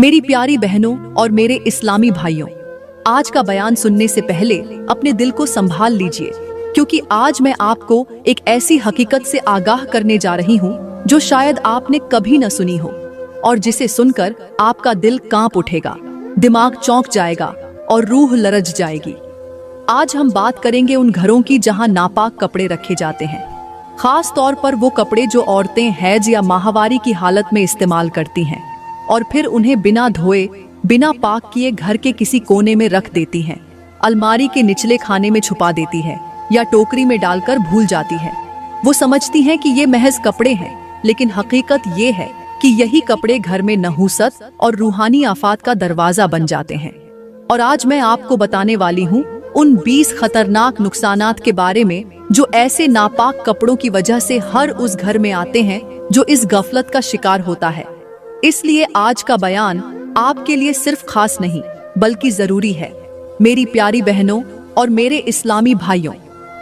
मेरी प्यारी बहनों और मेरे इस्लामी भाइयों, आज का बयान सुनने से पहले अपने दिल को संभाल लीजिए, क्योंकि आज मैं आपको एक ऐसी हकीकत से आगाह करने जा रही हूँ जो शायद आपने कभी न सुनी हो और जिसे सुनकर आपका दिल कांप उठेगा, दिमाग चौंक जाएगा और रूह लरज जाएगी। आज हम बात करेंगे उन घरों की जहां नापाक कपड़े रखे जाते हैं, खास तौर पर वो कपड़े जो औरतें हैज या माहवारी की हालत में इस्तेमाल करती हैं और फिर उन्हें बिना धोए, बिना पाक किए घर के किसी कोने में रख देती हैं, अलमारी के निचले खाने में छुपा देती है या टोकरी में डालकर भूल जाती है। वो समझती हैं कि ये महज कपड़े हैं, लेकिन हकीकत ये है कि यही कपड़े घर में नहूसत और रूहानी आफात का दरवाजा बन जाते हैं। और आज मैं आपको बताने वाली हूँ उन 20 खतरनाक नुकसानात के बारे में जो ऐसे नापाक कपड़ों की वजह से हर उस घर में आते हैं जो इस गफलत का शिकार होता है। इसलिए आज का बयान आपके लिए सिर्फ खास नहीं बल्कि जरूरी है। मेरी प्यारी बहनों और मेरे इस्लामी भाइयों,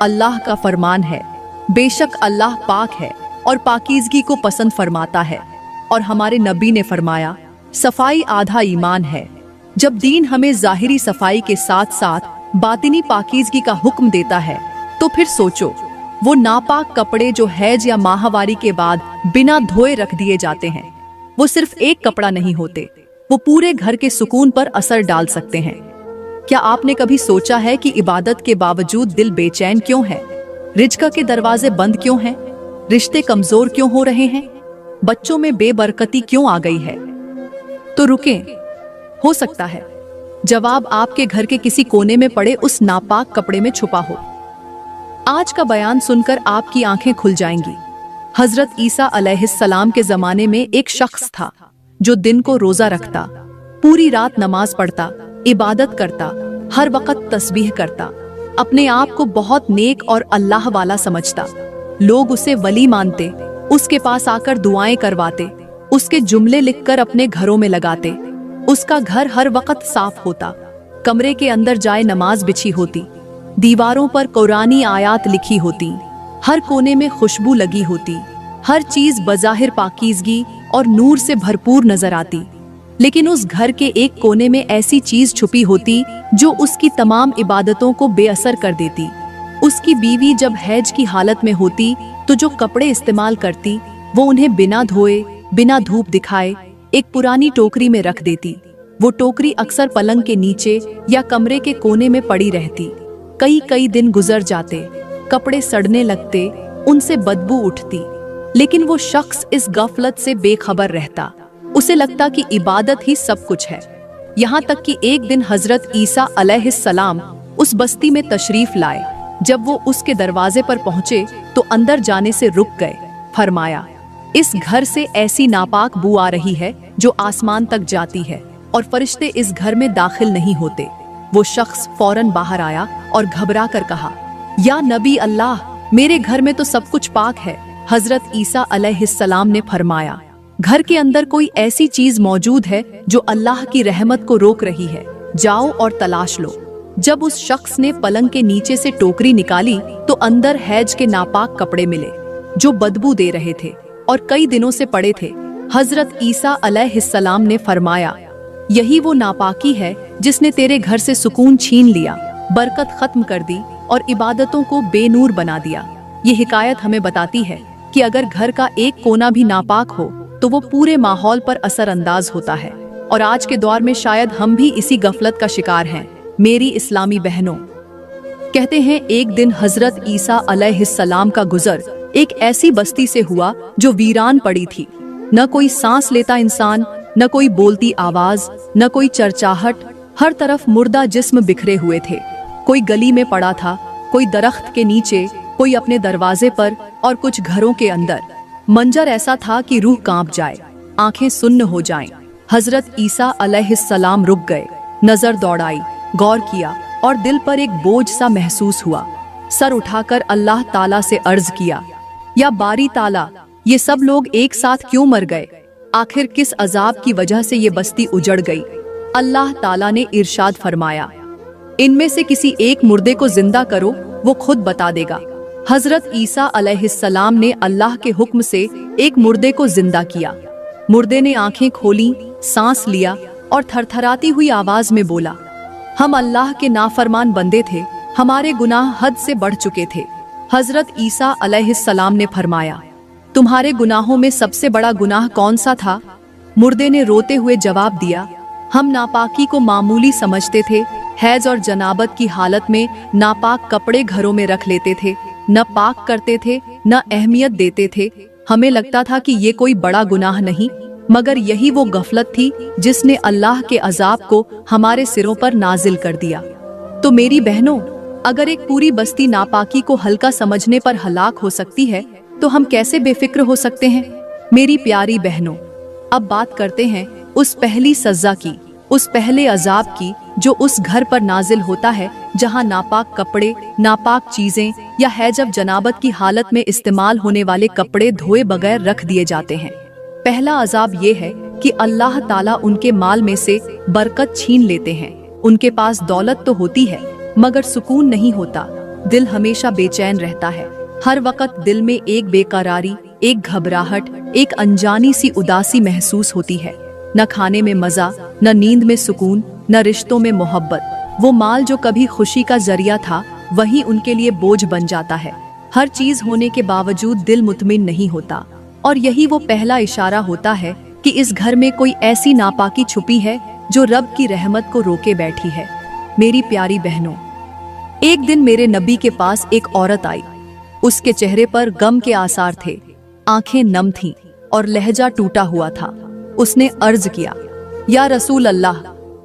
अल्लाह का फरमान है, बेशक अल्लाह पाक है और पाकीज़गी को पसंद फरमाता है। और हमारे नबी ने फरमाया, सफाई आधा ईमान है। जब दीन हमें जाहिरी सफाई के साथ साथ बातिनी पाकीज़गी का हुक्म देता है, तो फिर सोचो वो नापाक कपड़े जो हैज या माहवारी के बाद बिना धोए रख दिए जाते हैं, वो सिर्फ एक कपड़ा नहीं होते, वो पूरे घर के सुकून पर असर डाल सकते हैं। क्या आपने कभी सोचा है कि इबादत के बावजूद दिल बेचैन क्यों है? रिज़्क़ के दरवाजे बंद क्यों हैं? रिश्ते कमजोर क्यों हो रहे हैं? बच्चों में बेबरकती क्यों आ गई है? तो रुकें, हो सकता है जवाब आपके घर के किसी कोने में पड़े उस नापाक कपड़े में छुपा हो। आज का बयान सुनकर आपकी आंखें खुल जाएंगी। हजरत ईसा अलैहिस्सलाम के जमाने में एक शख्स था जो दिन को रोजा रखता, पूरी रात नमाज पढ़ता, इबादत करता, हर वक्त तस्बीह करता, अपने आप को बहुत नेक और अल्लाह वाला समझता। लोग उसे वली मानते, उसके पास आकर दुआएं करवाते, उसके जुमले लिखकर अपने घरों में लगाते। उसका घर हर वक्त साफ होता, कमरे के अंदर जाए नमाज बिछी होती, दीवारों पर कुरानी आयात लिखी होती, हर कोने में खुशबू लगी होती, हर चीज बज़ाहिर पाकीज़गी और नूर से भरपूर नजर आती। लेकिन उस घर के एक कोने में ऐसी चीज छुपी होती जो उसकी तमाम इबादतों को बेअसर कर देती। उसकी बीवी जब हैज की हालत में होती तो जो कपड़े इस्तेमाल करती वो उन्हें बिना धोए, बिना धूप दिखाए एक पुरानी टोकरी में रख देती। वो टोकरी अक्सर पलंग के नीचे या कमरे के कोने में पड़ी रहती। कई दिन गुजर जाते, कपड़े सड़ने लगते, उनसे बदबू उठती, लेकिन वो शख्स इस गफलत से बेखबर रहता। उसे लगता कि इबादत ही सब कुछ है। यहाँ तक कि एक दिन हजरत ईसा अलैहिस्सलाम उस बस्ती में तशरीफ लाए। जब वो उसके दरवाजे पर पहुंचे तो अंदर जाने से रुक गए। फरमाया, इस घर से ऐसी नापाक बू आ रही है जो आसमान तक जाती है और फरिश्ते इस घर में दाखिल नहीं होते। वो शख्स फौरन बाहर आया और घबरा कर कहा, या नबी अल्लाह, मेरे घर में तो सब कुछ पाक है। हजरत ईसा अलैहिस्सलाम ने फरमाया, घर के अंदर कोई ऐसी चीज मौजूद है जो अल्लाह की रहमत को रोक रही है, जाओ और तलाश लो। जब उस शख्स ने पलंग के नीचे से टोकरी निकाली तो अंदर हैज के नापाक कपड़े मिले जो बदबू दे रहे थे और कई दिनों से पड़े थे। हजरत ईसा अलैहिस्सलाम ने फरमाया, यही वो नापाकी है जिसने तेरे घर से सुकून छीन लिया, बरकत खत्म कर दी और इबादतों को बेनूर बना दिया। ये हिकायत हमें बताती है कि अगर घर का एक कोना भी नापाक हो तो वो पूरे माहौल पर असर अंदाज होता है। और आज के दौर में शायद हम भी इसी गफलत का शिकार हैं। मेरी इस्लामी बहनों, कहते हैं एक दिन हजरत ईसा अलैहिस्सलाम का गुजर एक ऐसी बस्ती से हुआ जो वीरान पड़ी थी। न कोई सांस लेता इंसान, न कोई बोलती आवाज, न कोई चरचाहट, हर तरफ मुर्दा जिस्म बिखरे हुए थे। कोई गली में पड़ा था, कोई दरख्त के नीचे, कोई अपने दरवाजे पर और कुछ घरों के अंदर। मंजर ऐसा था कि रूह कांप जाए, आंखें सुन्न हो जाएं। हजरत ईसा अलैहिस्सलाम रुक गए, नजर दौड़ाई, गौर किया और दिल पर एक बोझ सा महसूस हुआ। सर उठाकर अल्लाह ताला से अर्ज किया, या बारी ताला, ये सब लोग एक साथ क्यों मर गए? आखिर किस अजाब की वजह से ये बस्ती उजड़ गई? अल्लाह ताला ने इरशाद फरमाया, इनमें से किसी एक मुर्दे को जिंदा करो, वो खुद बता देगा। हजरत ईसा अलैहिस्सलाम ने अल्लाह के हुक्म से एक मुर्दे को जिंदा किया। मुर्दे ने आंखें खोली, सांस लिया और थरथराती हुई आवाज में बोला, हम अल्लाह के नाफरमान बंदे थे, हमारे गुनाह हद से बढ़ चुके थे। हजरत ईसा अलैहिस्सलाम ने फरमाया, तुम्हारे गुनाहों में सबसे बड़ा गुनाह कौन सा था? मुर्दे ने रोते हुए जवाब दिया, हम नापाकी को मामूली समझते थे, हैज और जनाबत की हालत में नापाक कपड़े घरों में रख लेते थे, न पाक करते थे न अहमियत देते थे। हमें लगता था कि ये कोई बड़ा गुनाह नहीं, मगर यही वो गफलत थी जिसने अल्लाह के अजाब को हमारे सिरों पर नाजिल कर दिया। तो मेरी बहनों, अगर एक पूरी बस्ती नापाकी को हल्का समझने पर हलाक हो सकती है, तो हम कैसे बेफिक्र हो सकते हैं? मेरी प्यारी बहनों, अब बात करते हैं उस पहली सज़ा की, उस पहले अजाब की जो उस घर पर नाजिल होता है जहां नापाक कपड़े, नापाक चीजें या हैजब जनाबत की हालत में इस्तेमाल होने वाले कपड़े धोए बगैर रख दिए जाते हैं। पहला अजाब ये है कि अल्लाह ताला उनके माल में से बरकत छीन लेते हैं। उनके पास दौलत तो होती है मगर सुकून नहीं होता, दिल हमेशा बेचैन रहता है। हर वक्त दिल में एक बेकरारी, एक घबराहट, एक अनजानी सी उदासी महसूस होती है। न खाने में मजा, न नींद में सुकून, न रिश्तों में मोहब्बत। वो माल जो कभी खुशी का जरिया था वही उनके लिए बोझ बन जाता है। हर चीज होने के बावजूद दिल मुतमिन नहीं होता, और यही वो पहला इशारा होता है कि इस घर में कोई ऐसी नापाकी छुपी है जो रब की रहमत को रोके बैठी है। मेरी प्यारी बहनों, एक दिन मेरे नबी के पास एक औरत आई। उसके चेहरे पर गम के आसार थे, आंखें नम थीं और लहजा टूटा हुआ था। उसने अर्ज किया, या रसूल अल्लाह,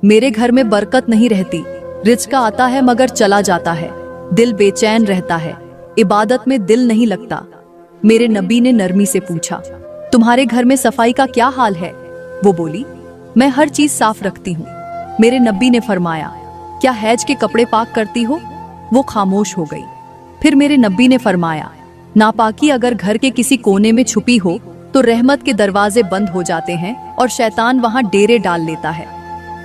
मेरे घर में बरकत नहीं रहती, रिज़्क आता है मगर चला जाता है, दिल बेचैन रहता है, इबादत में दिल नहीं लगता। मेरे नबी ने नरमी से पूछा, तुम्हारे घर में सफाई का क्या हाल है? वो बोली, मैं हर चीज साफ रखती हूँ। मेरे नबी ने फरमाया, क्या हैज के कपड़े पाक करती हो? वो खामोश हो गई। फिर मेरे नबी ने फरमाया, नापाकी अगर घर के किसी कोने में छुपी हो तो रहमत के दरवाजे बंद हो जाते हैं और शैतान वहां डेरे डाल लेता है।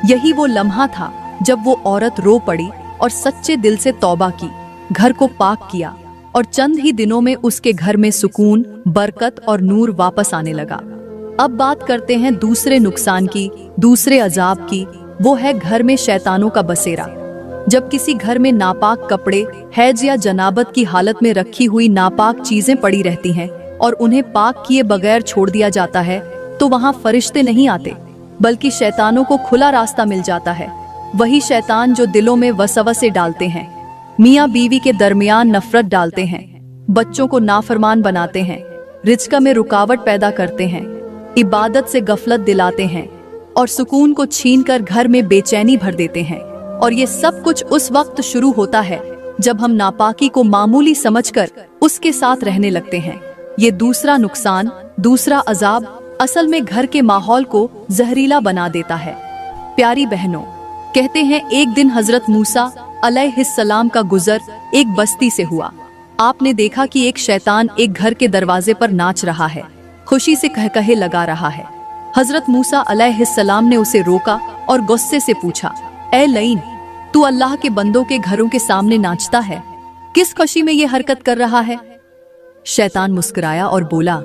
यही वो लम्हा था जब वो औरत रो पड़ी और सच्चे दिल से तौबा की, घर को पाक किया, और चंद ही दिनों में उसके घर में सुकून, बरकत और नूर वापस आने लगा। अब बात करते हैं दूसरे नुकसान की, दूसरे अजाब की। वो है घर में शैतानों का बसेरा। जब किसी घर में नापाक कपड़े, हैज या जनाबत की हालत में रखी हुई नापाक चीजें पड़ी रहती हैं और उन्हें पाक किए बगैर छोड़ दिया जाता है, तो वहां फरिश्ते नहीं आते, बल्कि शैतानों को खुला रास्ता मिल जाता है। वही शैतान जो दिलों में वसवसे डालते हैं, मियाँ बीवी के दरमियान नफरत डालते हैं, बच्चों को नाफरमान बनाते हैं, रिज़्क में रुकावट पैदा करते हैं, इबादत से गफलत दिलाते हैं और सुकून को छीनकर घर में बेचैनी भर देते हैं। और ये सब कुछ उस वक्त शुरू होता है जब हम नापाकी को मामूली समझकर उसके साथ रहने लगते हैं। ये दूसरा नुकसान, दूसरा अजाब असल में घर के माहौल को जहरीला बना देता है। प्यारी बहनों, कहते हैं एक दिन हजरत मूसा अलैहिस्सलाम का गुजर एक बस्ती से हुआ। आपने देखा कि एक शैतान एक घर के दरवाजे पर नाच रहा है, खुशी से कहकहे लगा रहा है। हजरत मूसा अलैहिस्सलाम ने उसे रोका और गुस्से से पूछा, ए लईन, तू अल्लाह के बंदों के घरों के सामने नाचता है, किस खुशी में ये हरकत कर रहा है? शैतान मुस्कुराया और बोला,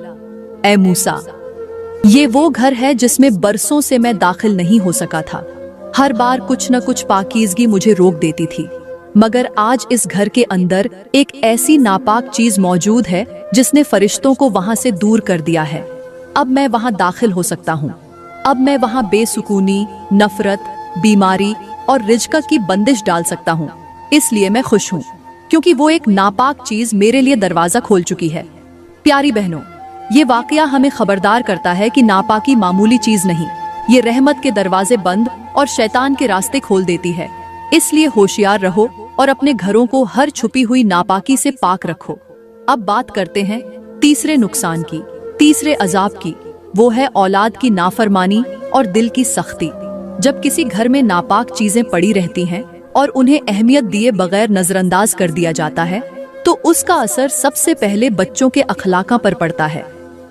ए मूसा, ये वो घर है जिसमें बरसों से मैं दाखिल नहीं हो सका था। हर बार कुछ न कुछ पाकीज़गी मुझे रोक देती थी, मगर आज इस घर के अंदर एक ऐसी नापाक चीज मौजूद है जिसने फरिश्तों को वहां से दूर कर दिया है। अब मैं वहां दाखिल हो सकता हूँ। अब मैं वहां बेसुकूनी, नफरत, बीमारी और रिज़्क की बंदिश डाल सकता हूँ। इसलिए मैं खुश हूँ, क्योंकि वो एक नापाक चीज मेरे लिए दरवाजा खोल चुकी है। प्यारी बहनों, ये वाकया हमें खबरदार करता है कि नापाकी मामूली चीज नहीं, ये रहमत के दरवाजे बंद और शैतान के रास्ते खोल देती है। इसलिए होशियार रहो और अपने घरों को हर छुपी हुई नापाकी से पाक रखो। अब बात करते हैं तीसरे नुकसान की, तीसरे अजाब की। वो है औलाद की नाफरमानी और दिल की सख्ती। जब किसी घर में नापाक चीजें पड़ी रहती हैं और उन्हें अहमियत दिए बगैर नजरअंदाज कर दिया जाता है, तो उसका असर सबसे पहले बच्चों के अखलाका पर पड़ता है।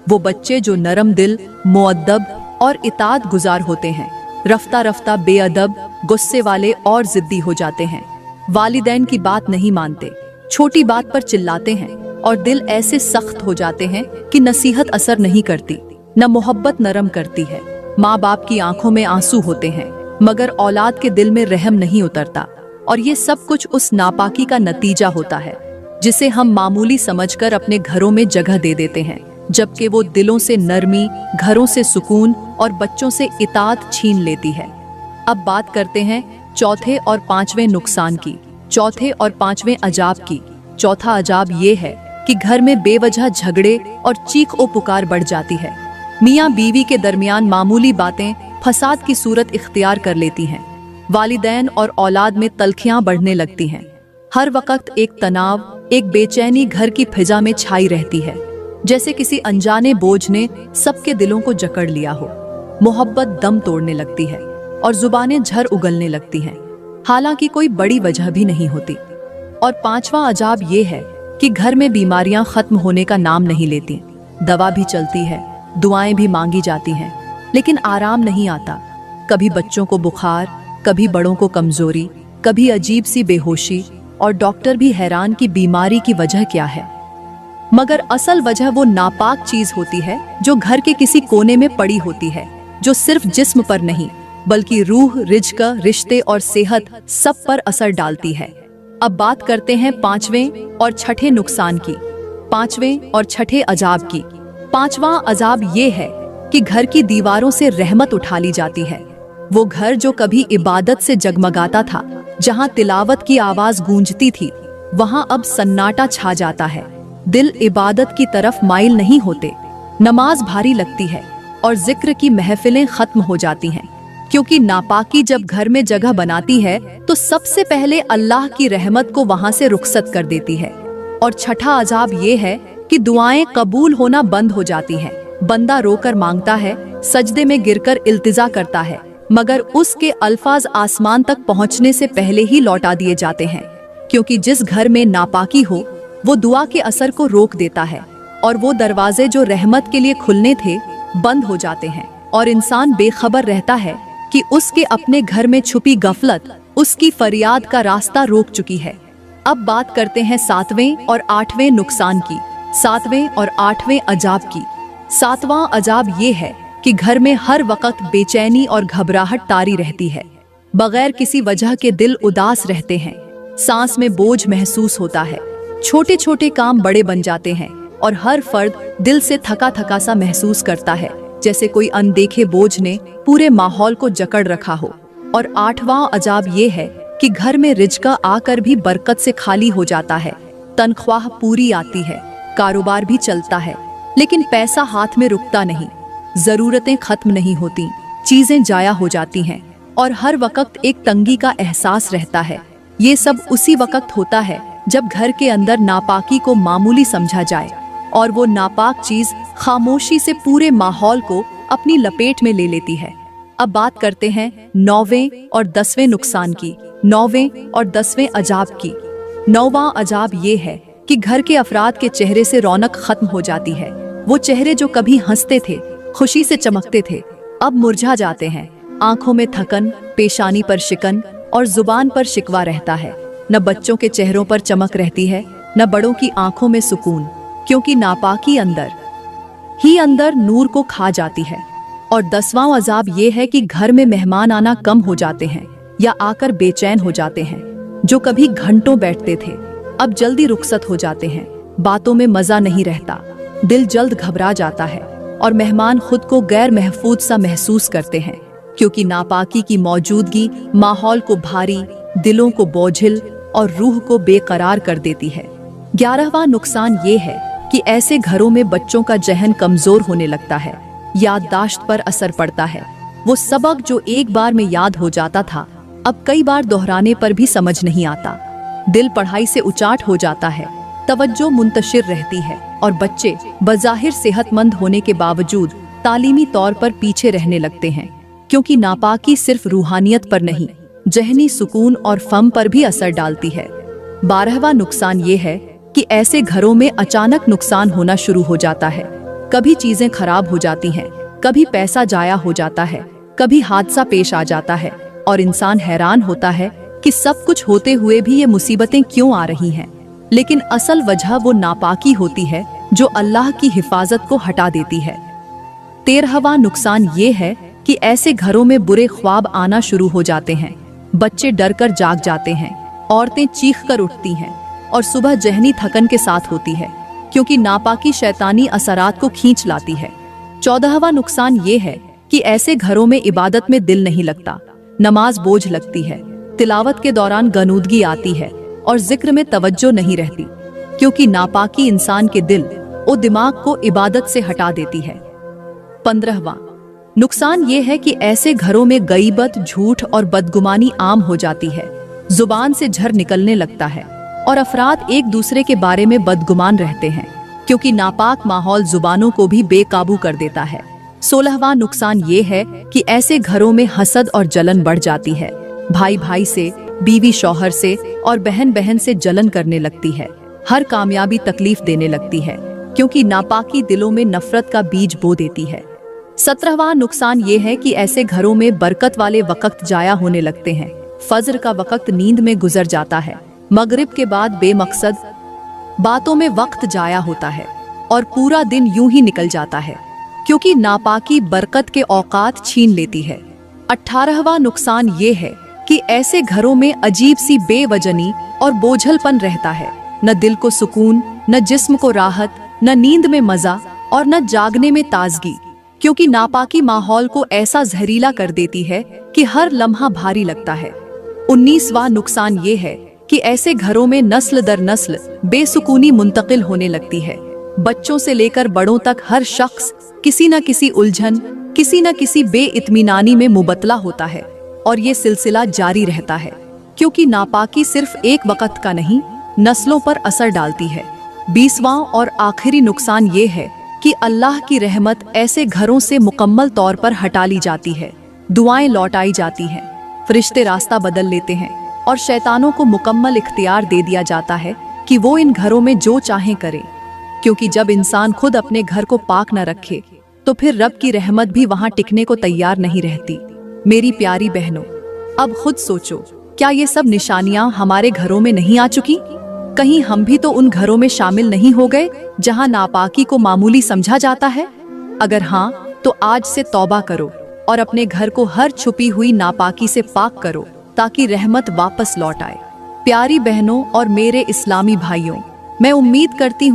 वो बच्चे जो नरम दिल, मुअद्दब और इताअत गुजार होते हैं, रफ्ता रफ्ता बेअदब, गुस्से वाले और जिद्दी हो जाते हैं। वालिदैन की बात नहीं मानते, छोटी बात पर चिल्लाते हैं और दिल ऐसे सख्त हो जाते हैं कि नसीहत असर नहीं करती, न मोहब्बत नरम करती है। माँ बाप की आंखों में आंसू होते हैं, मगर औलाद के दिल में रहम नहीं उतरता। और ये सब कुछ उस नापाकी का नतीजा होता है जिसे हम मामूली समझकर अपने घरों में जगह दे देते हैं, जबकि वो दिलों से नरमी, घरों से सुकून और बच्चों से इताअत छीन लेती है। अब बात करते हैं चौथे और पांचवें नुकसान की, चौथे और पांचवें अजाब की। चौथा अजाब ये है कि घर में बेवजह झगड़े और चीख ओ पुकार बढ़ जाती है। मियाँ बीवी के दरमियान मामूली बातें फसाद की सूरत इख्तियार कर लेती हैं। वालिदैन और औलाद में तल्खियां बढ़ने लगती हैं। हर वक्त एक तनाव, एक बेचैनी घर की फिजा में छाई रहती है, जैसे किसी अनजाने बोझ ने सबके दिलों को जकड़ लिया हो। मोहब्बत दम तोड़ने लगती है और जुबानें झर उगलने लगती हैं, हालांकि कोई बड़ी वजह भी नहीं होती। और पांचवा अजाब ये है कि घर में बीमारियां खत्म होने का नाम नहीं लेती। दवा भी चलती है, दुआएं भी मांगी जाती हैं, लेकिन आराम नहीं आता। कभी बच्चों को बुखार, कभी बड़ों को कमजोरी, कभी अजीब सी बेहोशी, और डॉक्टर भी हैरान कि बीमारी की वजह क्या है। मगर असल वजह वो नापाक चीज होती है जो घर के किसी कोने में पड़ी होती है, जो सिर्फ जिस्म पर नहीं बल्कि रूह, रिज्क, रिश्ते और सेहत सब पर असर डालती है। अब बात करते हैं पांचवें और छठे नुकसान की, पांचवें और छठे अजाब की। पांचवा अजाब ये है कि घर की दीवारों से रहमत उठा ली जाती है। वो घर जो कभी इबादत से जगमगाता था, जहां तिलावत की आवाज गूंजती थी, वहां अब सन्नाटा छा जाता है। दिल इबादत की तरफ माइल नहीं होते, नमाज भारी लगती है और जिक्र की महफिलें खत्म हो जाती हैं, क्योंकि नापाकी जब घर में जगह बनाती है तो सबसे पहले अल्लाह की रहमत को वहां से रुखसत कर देती है। और छठा अजाब ये है कि दुआएं कबूल होना बंद हो जाती हैं। बंदा रोकर मांगता है, सजदे में गिरकर इल्तिजा करता है, मगर उसके अल्फाज आसमान तक पहुंचने से पहले ही लौटा दिए जाते हैं, क्योंकि जिस घर में नापाकी हो वो दुआ के असर को रोक देता है और वो दरवाजे जो रहमत के लिए खुलने थे बंद हो जाते हैं, और इंसान बेखबर रहता है कि उसके अपने घर में छुपी गफलत उसकी फरियाद का रास्ता रोक चुकी है। अब बात करते हैं सातवें और आठवें नुकसान की, सातवें और आठवें अजाब की। सातवां अजाब ये है कि घर में हर वक्त बेचैनी और घबराहट तारी रहती है। बगैर किसी वजह के दिल उदास रहते हैं, सांस में बोझ महसूस होता है, छोटे छोटे काम बड़े बन जाते हैं और हर फर्द दिल से थका थका सा महसूस करता है, जैसे कोई अनदेखे बोझ ने पूरे माहौल को जकड़ रखा हो। और आठवां अजाब ये है कि घर में रिज्क आकर भी बरकत से खाली हो जाता है। तनख्वाह पूरी आती है, कारोबार भी चलता है, लेकिन पैसा हाथ में रुकता नहीं, जरूरतें खत्म नहीं होती, चीजें जाया हो जाती हैं और हर वक्त एक तंगी का एहसास रहता है। ये सब उसी वक्त होता है जब घर के अंदर नापाकी को मामूली समझा जाए और वो नापाक चीज खामोशी से पूरे माहौल को अपनी लपेट में ले लेती है। अब बात करते हैं नौवें और दसवें नुकसान की, नौवें और दसवें अजाब की। नौवां अजाब ये है कि घर के अफराद के चेहरे से रौनक खत्म हो जाती है। वो चेहरे जो कभी हंसते थे, खुशी से चमकते थे, अब मुरझा जाते हैं। आंखों में थकन, पेशानी पर शिकन और जुबान पर शिकवा रहता है। न बच्चों के चेहरों पर चमक रहती है, न बड़ों की आंखों में सुकून, क्योंकि नापाकी अंदर ही अंदर नूर को खा जाती है। और दसवां अजाब ये है कि घर में मेहमान आना कम हो जाते हैं या आकर बेचैन हो जाते हैं। जो कभी घंटों बैठते थे अब जल्दी रुखसत हो जाते हैं। बातों में मजा नहीं रहता, दिल जल्द घबरा जाता है और मेहमान खुद को गैर महफूज सा महसूस करते हैं, क्योंकि नापाकी की मौजूदगी माहौल को भारी, दिलों को बोझिल और रूह को बेकरार कर देती है। 11वां नुकसान ये है कि ऐसे घरों में बच्चों का जहन कमजोर होने लगता है, याददाश्त पर असर पड़ता है। वो सबक जो एक बार में याद हो जाता था अब कई बार दोहराने पर भी समझ नहीं आता। दिल पढ़ाई से उचाट हो जाता है, तवज्जो मुंतशिर रहती है और बच्चे बज़ाहिर सेहतमंद होने के बावजूद तालीमी तौर पर पीछे रहने लगते हैं, क्योंकि नापाकी सिर्फ रूहानियत पर नहीं, जहनी सुकून और फम पर भी असर डालती है। 12वां नुकसान ये है कि ऐसे घरों में अचानक नुकसान होना शुरू हो जाता है। कभी चीजें खराब हो जाती हैं, कभी पैसा जाया हो जाता है, कभी हादसा पेश आ जाता है और इंसान हैरान होता है कि सब कुछ होते हुए भी ये मुसीबतें क्यों आ रही हैं। लेकिन असल वजह वो नापाकी होती है जो अल्लाह की हिफाजत को हटा देती है। 13वां नुकसान ये है कि ऐसे घरों में बुरे ख्वाब आना शुरू हो जाते हैं, बच्चे डर कर जाग जाते हैं, औरतें चीख कर उठती हैं और सुबह जहनी थकन के साथ होती है, क्योंकि नापाकी शैतानी असरात को खींच लाती है। 14वां नुकसान ये है कि ऐसे घरों में इबादत में दिल नहीं लगता, नमाज बोझ लगती है, तिलावत के दौरान गनूदगी आती है और जिक्र में तवज्जो नहीं रहती, क्योंकि नापाकी इंसान के दिल और दिमाग को इबादत से हटा देती है। 15वां नुकसान ये है कि ऐसे घरों में गईबत, झूठ और बदगुमानी आम हो जाती है, जुबान से झर निकलने लगता है और अफराद एक दूसरे के बारे में बदगुमान रहते हैं, क्योंकि नापाक माहौल जुबानों को भी बेकाबू कर देता है। 16वां नुकसान ये है कि ऐसे घरों में हसद और जलन बढ़ जाती है, भाई भाई से, बीवी शौहर से और बहन बहन से जलन करने लगती है, हर कामयाबी तकलीफ देने लगती है, क्योंकि नापाकी दिलों में नफरत का बीज बो देती है। 17वां नुकसान ये है कि ऐसे घरों में बरकत वाले वक्त जाया होने लगते हैं, फज्र का वक्त नींद में गुजर जाता है, मगरिब के बाद बेमकसद बातों में वक्त जाया होता है और पूरा दिन यूं ही निकल जाता है, क्योंकि नापाकी बरकत के औकात छीन लेती है। 18वां नुकसान ये है कि ऐसे घरों में अजीब सी बेवजनी और बोझलपन रहता है, न दिल को सुकून, न जिस्म को राहत, न नींद में मजा और न जागने में ताजगी, क्योंकि नापाकी माहौल को ऐसा जहरीला कर देती है कि हर लम्हा भारी लगता है। 19वां नुकसान ये है कि ऐसे घरों में नस्ल दर नस्ल बेसुकूनी मुंतकिल होने लगती है, बच्चों से लेकर बड़ों तक हर शख्स किसी न किसी उलझन, किसी न किसी बेइत्मीनानी में मुबतला होता है और ये सिलसिला जारी रहता है, क्योंकि नापाकी सिर्फ एक वक्त का नहीं, नस्लों पर असर डालती है। 20वां और आखिरी नुकसान ये है कि अल्लाह की रहमत ऐसे घरों से मुकम्मल तौर पर हटा ली जाती है, दुआएं लौटाई जाती हैं, फरिश्ते रास्ता बदल लेते हैं और शैतानों को मुकम्मल इख्तियार दे दिया जाता है कि वो इन घरों में जो चाहें करें, क्योंकि जब इंसान खुद अपने घर को पाक न रखे तो फिर रब की रहमत भी वहां टिकने को तैयार नहीं रहती। मेरी प्यारी बहनों, अब खुद सोचो, क्या ये सब निशानियां हमारे घरों में नहीं आ चुकी? कहीं हम भी तो उन घरों में शामिल नहीं हो गए जहां नापाकी को मामूली समझा जाता है? अगर हाँ, तो आज से तौबा करो और अपने घर को हर छुपी हुई नापाकी से पाक करो, ताकि रहमत वापस लौट आए। प्यारी बहनों और मेरे इस्लामी भाइयों, मैं उम्मीद करती हूँ